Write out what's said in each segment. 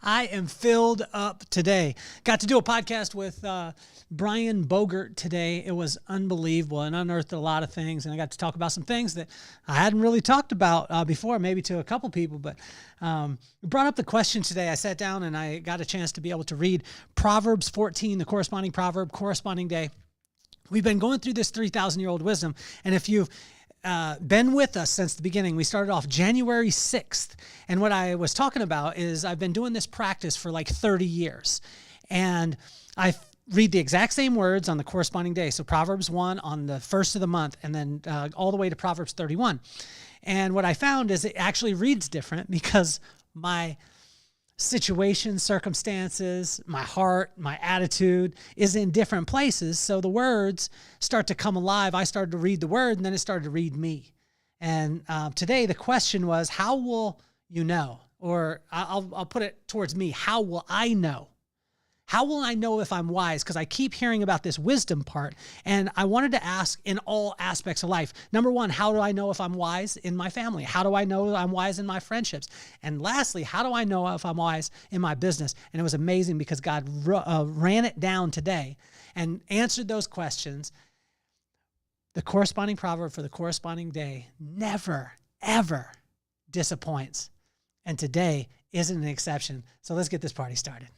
I am filled up today. Got to do a podcast with Brian Bogert today. It was unbelievable and unearthed a lot of things. And I got to talk about some things that I hadn't really talked about before, maybe to a couple people. But brought up the question today. I sat down and I got a chance to be able to read Proverbs 14, the corresponding proverb, corresponding day. We've been going through this 3,000-year-old wisdom. And if you've been with us since the beginning, we started off January 6th. And what I was talking about is I've been doing this practice for like 30 years. And I read the exact same words on the corresponding day. So Proverbs 1 on the first of the month, and then all the way to Proverbs 31. And what I found is it actually reads different because my situations, circumstances, my heart, my attitude is in different places. So the words start to come alive. I started to read the word, and then it started to read me. And today the question was, how will you know? Or I'll put it towards me. How will I know? How will I know if I'm wise? Because I keep hearing about this wisdom part, and I wanted to ask in all aspects of life. Number one, how do I know if I'm wise in my family? How do I know I'm wise in my friendships? And lastly, how do I know if I'm wise in my business? And it was amazing because God ran it down today and answered those questions. The corresponding proverb for the corresponding day never, ever disappoints. And today isn't an exception. So let's get this party started.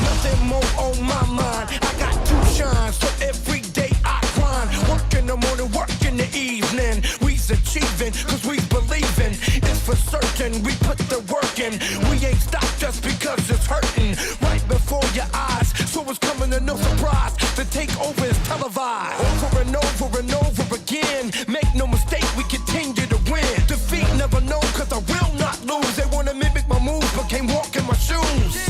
Nothing more on my mind. I got to shine, so every day I grind. Work in the morning, work in the evening. We's achieving, cause we believing. It's for certain, we put the work in. We ain't stopped just because it's hurting. Right before your eyes, so it's coming to no surprise. The takeover is televised. Over and over and over again. Make no mistake, we continue to win. Defeat never known, cause I will not lose. They wanna mimic my moves, but can't walk in my shoes.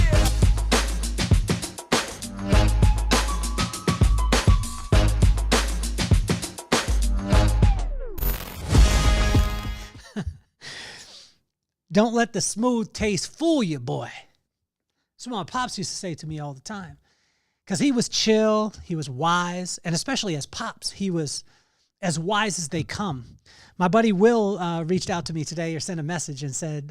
Don't let the smooth taste fool you, boy. That's what my pops used to say to me all the time. Because he was chill, he was wise, and especially as pops, he was as wise as they come. My buddy Will reached out to me today or sent a message and said,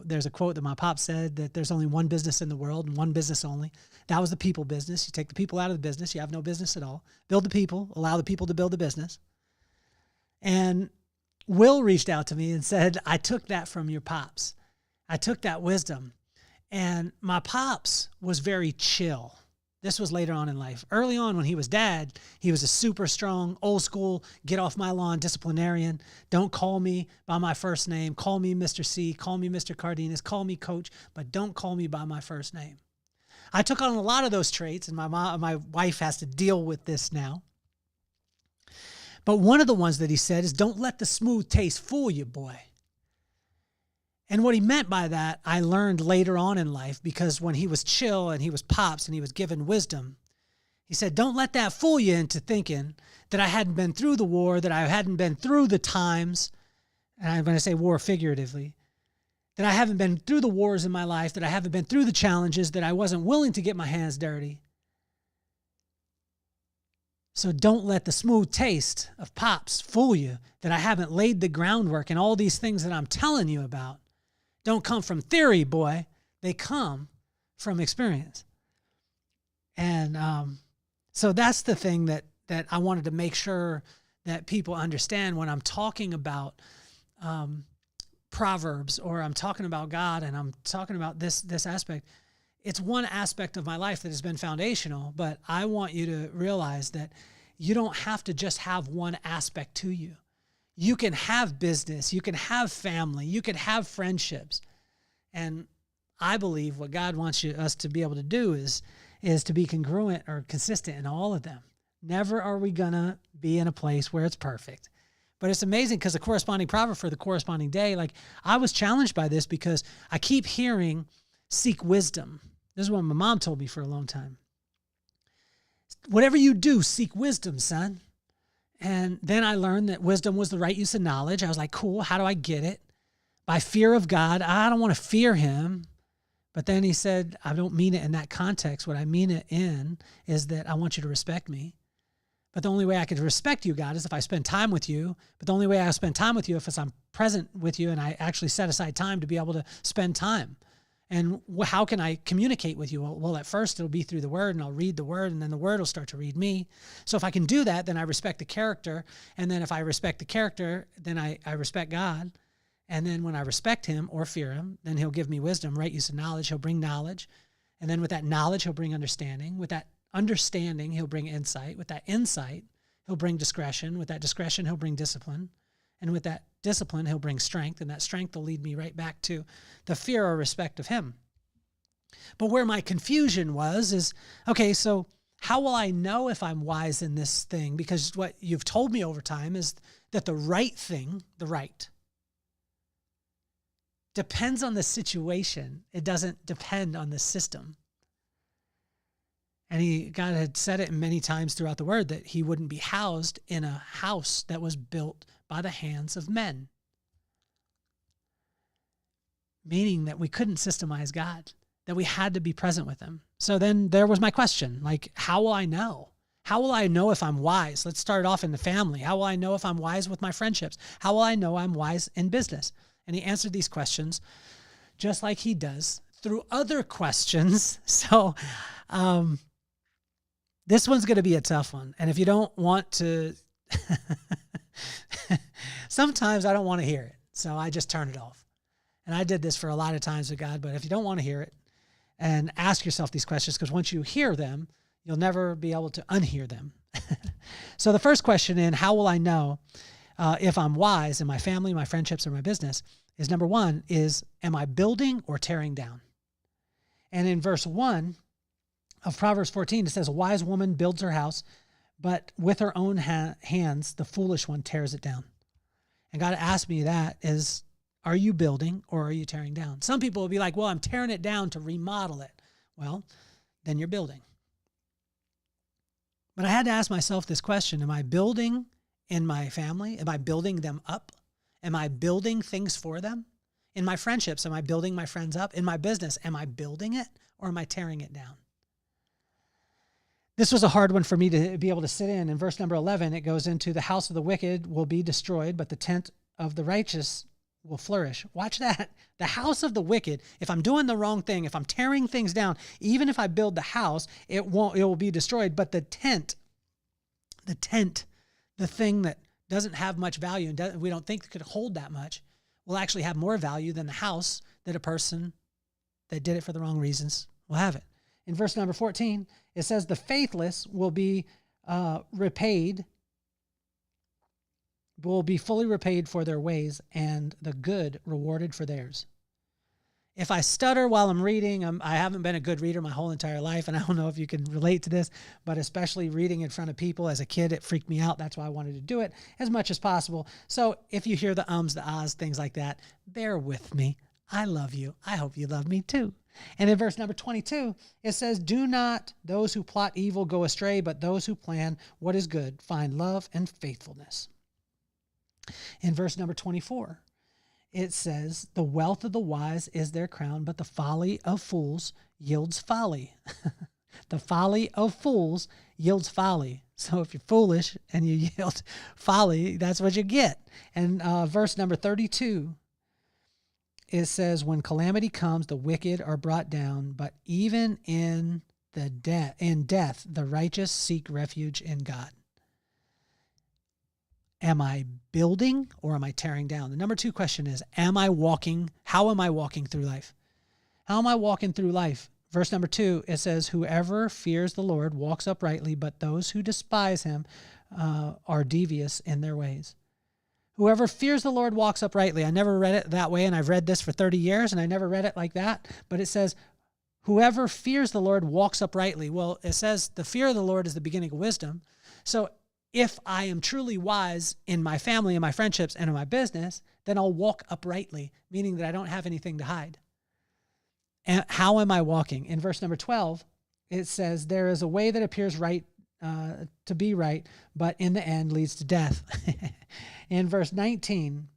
there's a quote that my pop said that there's only one business in the world and one business only. That was the people business. You take the people out of the business, you have no business at all. Build the people, allow the people to build the business. And Will reached out to me and said, I took that from your pops. I took that wisdom. And my pops was very chill. This was later on in life. Early on when he was dad, he was a super strong, old school, get off my lawn disciplinarian. Don't call me by my first name. Call me Mr. C. Call me Mr. Cardenas. Call me Coach, but don't call me by my first name. I took on a lot of those traits, and my wife has to deal with this now. But one of the ones that he said is, don't let the smooth taste fool you, boy. And what he meant by that, I learned later on in life, because when he was chill and he was pops and he was given wisdom, he said, don't let that fool you into thinking that I hadn't been through the war, that I hadn't been through the times, and I'm going to say war figuratively, that I haven't been through the wars in my life, that I haven't been through the challenges, that I wasn't willing to get my hands dirty. So don't let the smooth taste of pops fool you that I haven't laid the groundwork, and all these things that I'm telling you about don't come from theory, boy. They come from experience. And so that's the thing that I wanted to make sure that people understand when I'm talking about Proverbs, or I'm talking about God, and I'm talking about this aspect. It's one aspect of my life that has been foundational, but I want you to realize that you don't have to just have one aspect to you. You can have business, you can have family, you can have friendships. And I believe what God wants us to be able to do is to be congruent or consistent in all of them. Never are we going to be in a place where it's perfect. But it's amazing because the corresponding proverb for the corresponding day, like I was challenged by this because I keep hearing seek wisdom. This is what my mom told me for a long time. Whatever you do, seek wisdom, son. And then I learned that wisdom was the right use of knowledge. I was like, cool, how do I get it? By fear of God. I don't want to fear him. But then he said, I don't mean it in that context. What I mean it in is that I want you to respect me. But the only way I could respect you, God, is if I spend time with you. But the only way I spend time with you is if I'm present with you and I actually set aside time to be able to spend time. And how can I communicate with you? Well, at first it'll be through the word, and I'll read the word, and then the word will start to read me. So if I can do that, then I respect the character. And then if I respect the character, then I respect God. And then when I respect him or fear him, then he'll give me wisdom, right use of knowledge. He'll bring knowledge. And then with that knowledge, he'll bring understanding. With that understanding, he'll bring insight. With that insight, he'll bring discretion. With that discretion, he'll bring discipline. And with that discipline, he'll bring strength. And that strength will lead me right back to the fear or respect of him. But where my confusion was is, okay, so how will I know if I'm wise in this thing? Because what you've told me over time is that the right thing, the right, depends on the situation. It doesn't depend on the system. And God had said it many times throughout the word that he wouldn't be housed in a house that was built by the hands of men. Meaning that we couldn't systemize God, that we had to be present with him. So then there was my question, like, how will I know? How will I know if I'm wise? Let's start off in the family. How will I know if I'm wise with my friendships? How will I know I'm wise in business? And he answered these questions just like he does through other questions. So this one's going to be a tough one. And if you don't want to, sometimes I don't want to hear it. So I just turn it off. And I did this for a lot of times with God, but if you don't want to hear it, and ask yourself these questions, because once you hear them, you'll never be able to unhear them. So the first question in how will I know if I'm wise in my family, my friendships, or my business is number one is, am I building or tearing down? And in verse 1 of Proverbs 14, it says, a wise woman builds her house, but with her own hands, the foolish one tears it down. And God asked me that is, are you building or are you tearing down? Some people will be like, well, I'm tearing it down to remodel it. Well, then you're building. But I had to ask myself this question, am I building in my family? Am I building them up? Am I building things for them? In my friendships, am I building my friends up? In my business, am I building it or am I tearing it down? This was a hard one for me to be able to sit in. In verse number 11, it goes into the house of the wicked will be destroyed, but the tent of the righteous will flourish. Watch that. The house of the wicked, if I'm doing the wrong thing, if I'm tearing things down, even if I build the house, it will be destroyed. But the tent, the thing that doesn't have much value and we don't think could hold that much, will actually have more value than the house that a person that did it for the wrong reasons will have it. In verse number 14, it says the faithless will be fully repaid for their ways, and the good rewarded for theirs. If I stutter while I'm reading, I haven't been a good reader my whole entire life, and I don't know if you can relate to this, but especially reading in front of people as a kid, it freaked me out. That's why I wanted to do it as much as possible. So if you hear the ums, the ahs, things like that, bear with me. I love you. I hope you love me too. And in verse number 22, it says, do not those who plot evil go astray, but those who plan what is good find love and faithfulness. In verse number 24, it says, the wealth of the wise is their crown, but the folly of fools yields folly. The folly of fools yields folly. So if you're foolish and you yield folly, that's what you get. And verse number 32, it says, when calamity comes, the wicked are brought down, but even in death, the righteous seek refuge in God. Am I building or am I tearing down? The number 2 question is, how am I walking through life? How am I walking through life? Verse number 2, it says, whoever fears the Lord walks uprightly, but those who despise him are devious in their ways. Whoever fears the Lord walks uprightly. I never read it that way, and I've read this for 30 years, and I never read it like that. But it says, whoever fears the Lord walks uprightly. Well, it says the fear of the Lord is the beginning of wisdom. So if I am truly wise in my family, in my friendships, and in my business, then I'll walk uprightly, meaning that I don't have anything to hide. And how am I walking? In verse number 12, it says, there is a way that appears right to be right, but in the end leads to death. In verse 19,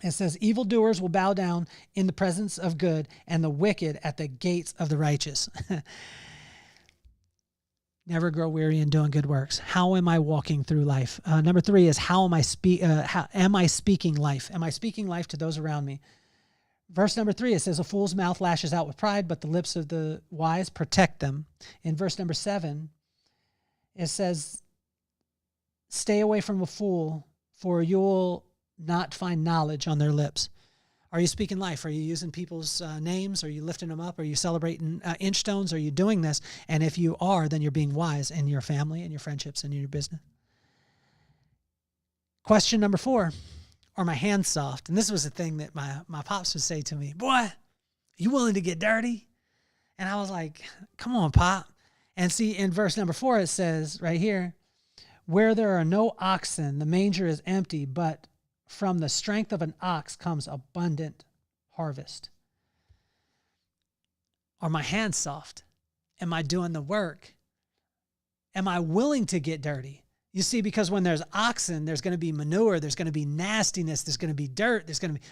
it says, evildoers will bow down in the presence of good, and the wicked at the gates of the righteous. Never grow weary in doing good works. How am I walking through life? Number 3 is how am I speaking life? Am I speaking life to those around me? Verse number 3, it says, a fool's mouth lashes out with pride, but the lips of the wise protect them. In verse number 7, it says, stay away from a fool, for you'll not find knowledge on their lips. Are you speaking life? Are you using people's names? Are you lifting them up? Are you celebrating inch stones? Are you doing this? And if you are, then you're being wise in your family and your friendships and in your business. Question number 4. Are my hands soft? And this was the thing that my pops would say to me, boy, are you willing to get dirty? And I was like, come on, Pop. And see, in verse number 4, it says right here, where there are no oxen, the manger is empty, but from the strength of an ox comes abundant harvest. Are my hands soft? Am I doing the work? Am I willing to get dirty? You see, because when there's oxen, there's going to be manure, there's going to be nastiness, there's going to be dirt,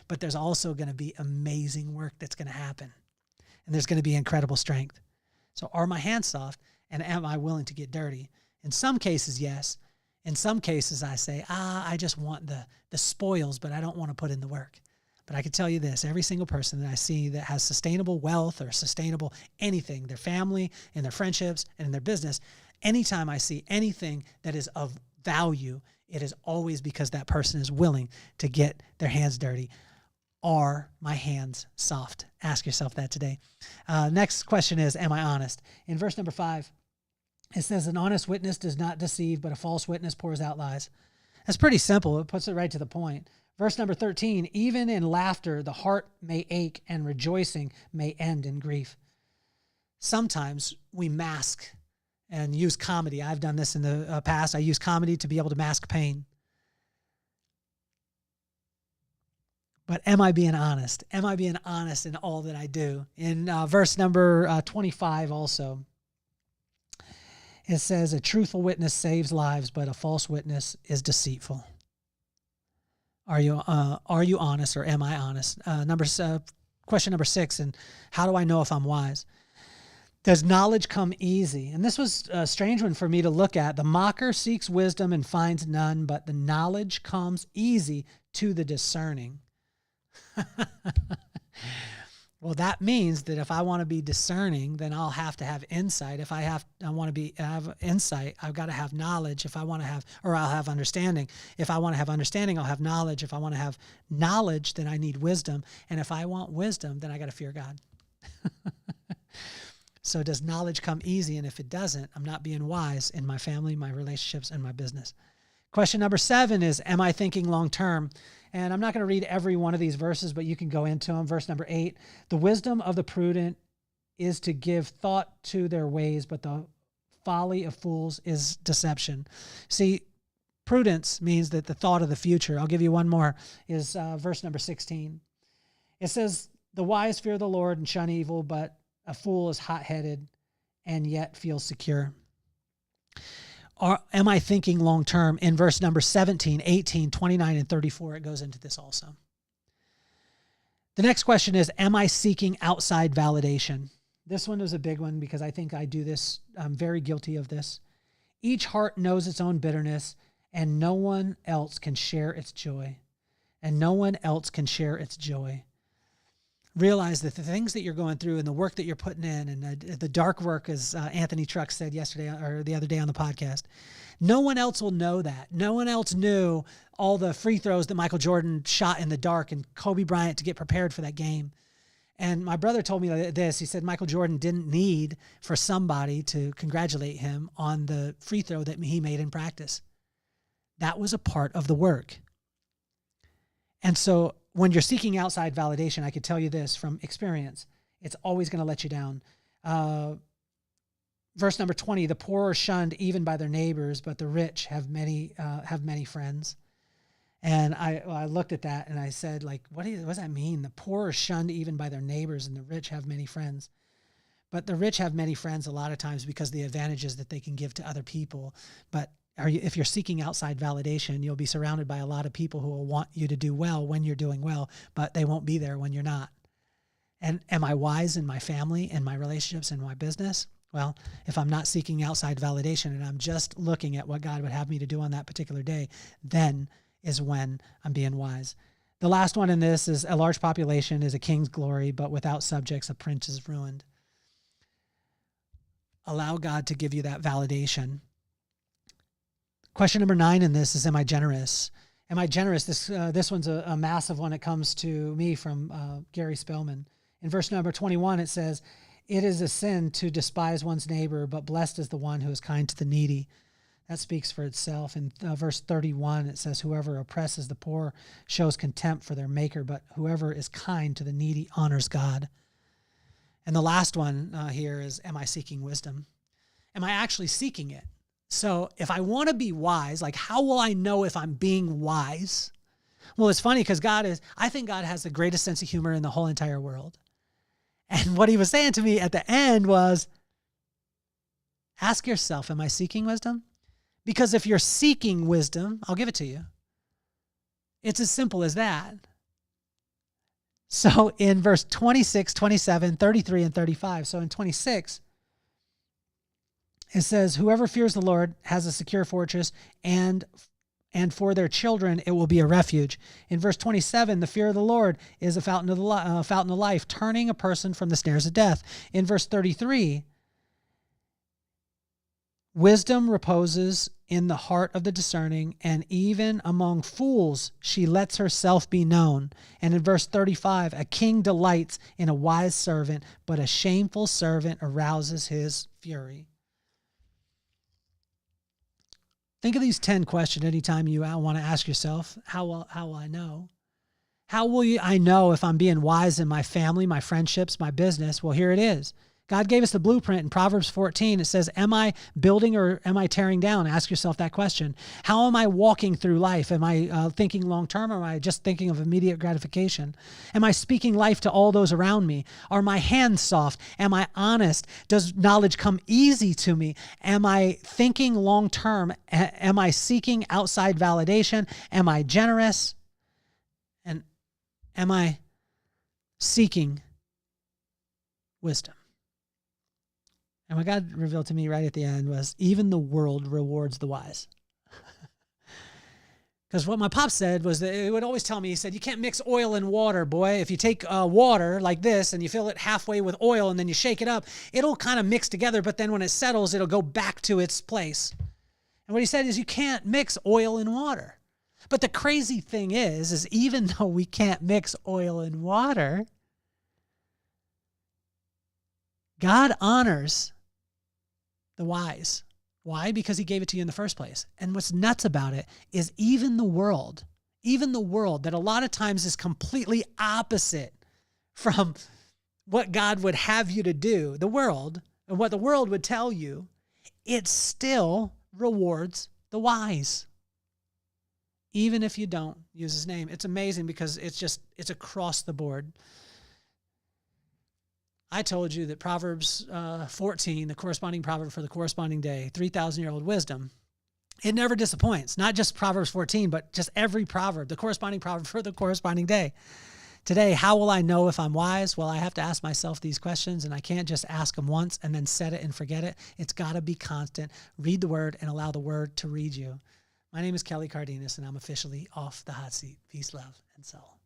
but there's also going to be amazing work that's going to happen. And there's going to be incredible strength. So are my hands soft, and am I willing to get dirty? In some cases, yes. In some cases, I say, I just want the spoils, but I don't want to put in the work. But I can tell you this, every single person that I see that has sustainable wealth or sustainable anything, their family and their friendships and in their business, anytime I see anything that is of value, it is always because that person is willing to get their hands dirty. Are my hands soft? Ask yourself that today. Next question is, am I honest? In verse number 5, it says, an honest witness does not deceive, but a false witness pours out lies. That's pretty simple. It puts it right to the point. Verse number 13, even in laughter, the heart may ache, and rejoicing may end in grief. Sometimes we mask and use comedy. I've done this in the past. I use comedy to be able to mask pain. But am I being honest? Am I being honest in all that I do? In verse number 25 also, it says, a truthful witness saves lives, but a false witness is deceitful. Are you honest, or am I honest? Question number 6, and how do I know if I'm wise? Does knowledge come easy? And this was a strange one for me to look at. The mocker seeks wisdom and finds none, but the knowledge comes easy to the discerning. Well, that means that if I want to be discerning, then I'll have to have insight. If I want to have insight, I've got to have knowledge. If I want to have, or I'll have understanding. If I want to have understanding, I'll have knowledge. If I want to have knowledge, then I need wisdom. And if I want wisdom, then I got to fear God. So does knowledge come easy? And if it doesn't, I'm not being wise in my family, my relationships, and my business. Question number 7 is, am I thinking long-term? And I'm not going to read every one of these verses, but you can go into them. Verse number 8, the wisdom of the prudent is to give thought to their ways, but the folly of fools is deception. See, prudence means that the thought of the future. I'll give you one more, is verse number 16. It says, the wise fear the Lord and shun evil, but a fool is hot-headed and yet feels secure. Or am I thinking long-term? In verse number 17, 18, 29, and 34, it goes into this also. The next question is, am I seeking outside validation? This one was a big one because I think I do this. I'm very guilty of this. Each heart knows its own bitterness, and no one else can share its joy. And no one else can share its joy. Realize that the things that you're going through and the work that you're putting in, and the dark work, as Anthony Truck said yesterday or the other day on the podcast, no one else will know that. No one else knew all the free throws that Michael Jordan shot in the dark and Kobe Bryant to get prepared for that game. And my brother told me this. He said Michael Jordan didn't need for somebody to congratulate him on the free throw that he made in practice. That was a part of the work. And so when you're seeking outside validation, I could tell you this from experience, it's always going to let you down. Verse number 20, the poor are shunned even by their neighbors, but the rich have many friends. And I looked at that and I said, like, what does that mean? The poor are shunned even by their neighbors, and the rich have many friends. But the rich have many friends a lot of times because of the advantages that they can give to other people. But if you're seeking outside validation, you'll be surrounded by a lot of people who will want you to do well when you're doing well, but they won't be there when you're not. And am I wise in my family, in my relationships, in my business? Well, if I'm not seeking outside validation and I'm just looking at what God would have me to do on that particular day, then is when I'm being wise. The last one in this is a large population is a king's glory, but without subjects, a prince is ruined. Allow God to give you that validation. Question number 9 in this is, am I generous? Am I generous? This one's a massive one. It comes to me from Gary Spellman. In verse number 21, it says, it is a sin to despise one's neighbor, but blessed is the one who is kind to the needy. That speaks for itself. In verse 31, it says, whoever oppresses the poor shows contempt for their maker, but whoever is kind to the needy honors God. And the last one here is, am I seeking wisdom? Am I actually seeking it? So if I want to be wise, like how will I know if I'm being wise? Well, it's funny because I think God has the greatest sense of humor in the whole entire world. And what he was saying to me at the end was, ask yourself, am I seeking wisdom? Because if you're seeking wisdom, I'll give it to you. It's as simple as that. So in verse 26, 27, 33, and 35, so in 26, it says, whoever fears the Lord has a secure fortress, and for their children it will be a refuge. In verse 27, the fear of the Lord is a fountain of life, turning a person from the snares of death. In verse 33, wisdom reposes in the heart of the discerning, and even among fools she lets herself be known. And in verse 35, a king delights in a wise servant, but a shameful servant arouses his fury. Think of these 10 questions anytime you want to ask yourself, how will I know? How will I know if I'm being wise in my family, my friendships, my business? Well, here it is. God gave us the blueprint in Proverbs 14. It says, am I building or am I tearing down? Ask yourself that question. How am I walking through life? Am I thinking long-term, or am I just thinking of immediate gratification? Am I speaking life to all those around me? Are my hands soft? Am I honest? Does knowledge come easy to me? Am I thinking long-term? Am I seeking outside validation? Am I generous? And am I seeking wisdom? And what God revealed to me right at the end was, even the world rewards the wise. Because what my pop said was that he would always tell me, he said, you can't mix oil and water, boy. If you take water like this and you fill it halfway with oil and then you shake it up, it'll kind of mix together, but then when it settles, it'll go back to its place. And what he said is, you can't mix oil and water. But the crazy thing is even though we can't mix oil and water, God honors the wise. Why? Because he gave it to you in the first place. And what's nuts about it is even the world that a lot of times is completely opposite from what God would have you to do, the world, and what the world would tell you, it still rewards the wise. Even if you don't use his name. It's amazing because it's across the board. I told you that Proverbs 14, the corresponding proverb for the corresponding day, 3,000-year-old wisdom, it never disappoints. Not just Proverbs 14, but just every proverb, the corresponding proverb for the corresponding day. Today, how will I know if I'm wise? Well, I have to ask myself these questions, and I can't just ask them once and then set it and forget it. It's got to be constant. Read the word and allow the word to read you. My name is Kelly Cardenas, and I'm officially off the hot seat. Peace, love, and soul.